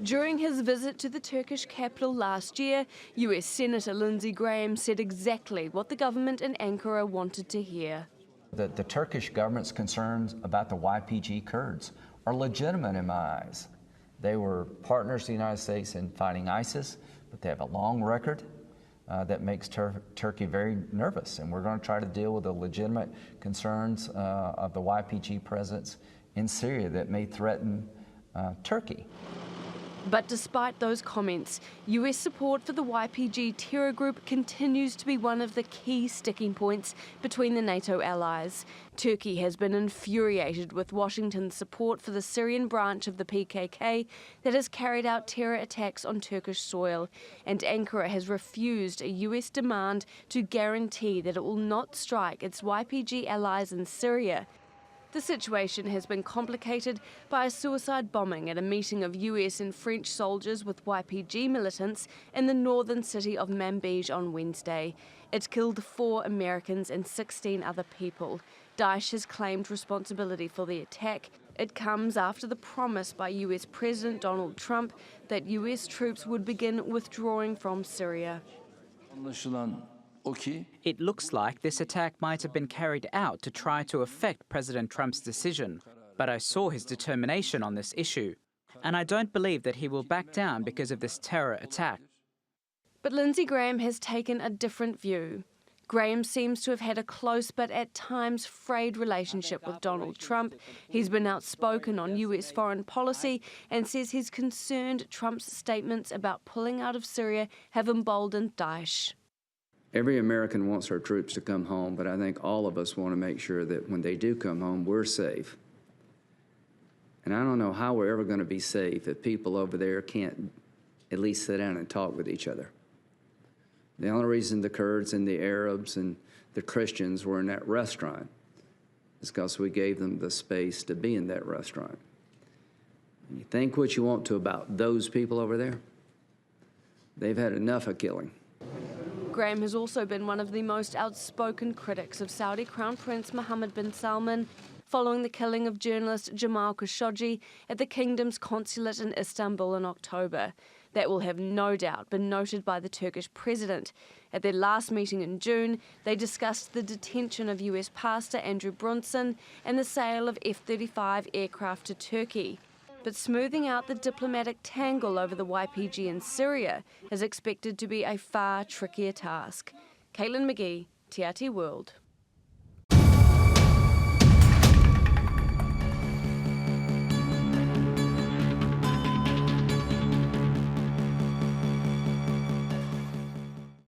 During his visit to the Turkish capital last year, US Senator Lindsey Graham said exactly what the government in Ankara wanted to hear. The Turkish government's concerns about the YPG Kurds are legitimate in my eyes. They were partners of the United States in fighting ISIS, but they have a long record that makes Turkey very nervous, and we're going to try to deal with the legitimate concerns of the YPG presence in Syria that may threaten Turkey. But despite those comments, US support for the YPG terror group continues to be one of the key sticking points between the NATO allies. Turkey has been infuriated with Washington's support for the Syrian branch of the PKK that has carried out terror attacks on Turkish soil, and Ankara has refused a US demand to guarantee that it will not strike its YPG allies in Syria. The situation has been complicated by a suicide bombing at a meeting of US and French soldiers with YPG militants in the northern city of Manbij on Wednesday. It killed 4 Americans and 16 other people. Daesh has claimed responsibility for the attack. It comes after the promise by US President Donald Trump that US troops would begin withdrawing from Syria. It looks like this attack might have been carried out to try to affect President Trump's decision, but I saw his determination on this issue, and I don't believe that he will back down because of this terror attack. But Lindsey Graham has taken a different view. Graham seems to have had a close but at times frayed relationship with Donald Trump. He's been outspoken on US foreign policy and says he's concerned Trump's statements about pulling out of Syria have emboldened Daesh. Every American wants our troops to come home, but I think all of us want to make sure that when they do come home, we're safe. And I don't know how we're ever going to be safe if people over there can't at least sit down and talk with each other. The only reason the Kurds and the Arabs and the Christians were in that restaurant is because we gave them the space to be in that restaurant. And you think what you want to about those people over there, they've had enough of killing. Graham has also been one of the most outspoken critics of Saudi Crown Prince Mohammed bin Salman following the killing of journalist Jamal Khashoggi at the kingdom's consulate in Istanbul in October. That will have no doubt been noted by the Turkish president. At their last meeting in June, they discussed the detention of US pastor Andrew Brunson and the sale of F-35 aircraft to Turkey. But smoothing out the diplomatic tangle over the YPG in Syria is expected to be a far trickier task. Caitlin McGee, TRT World.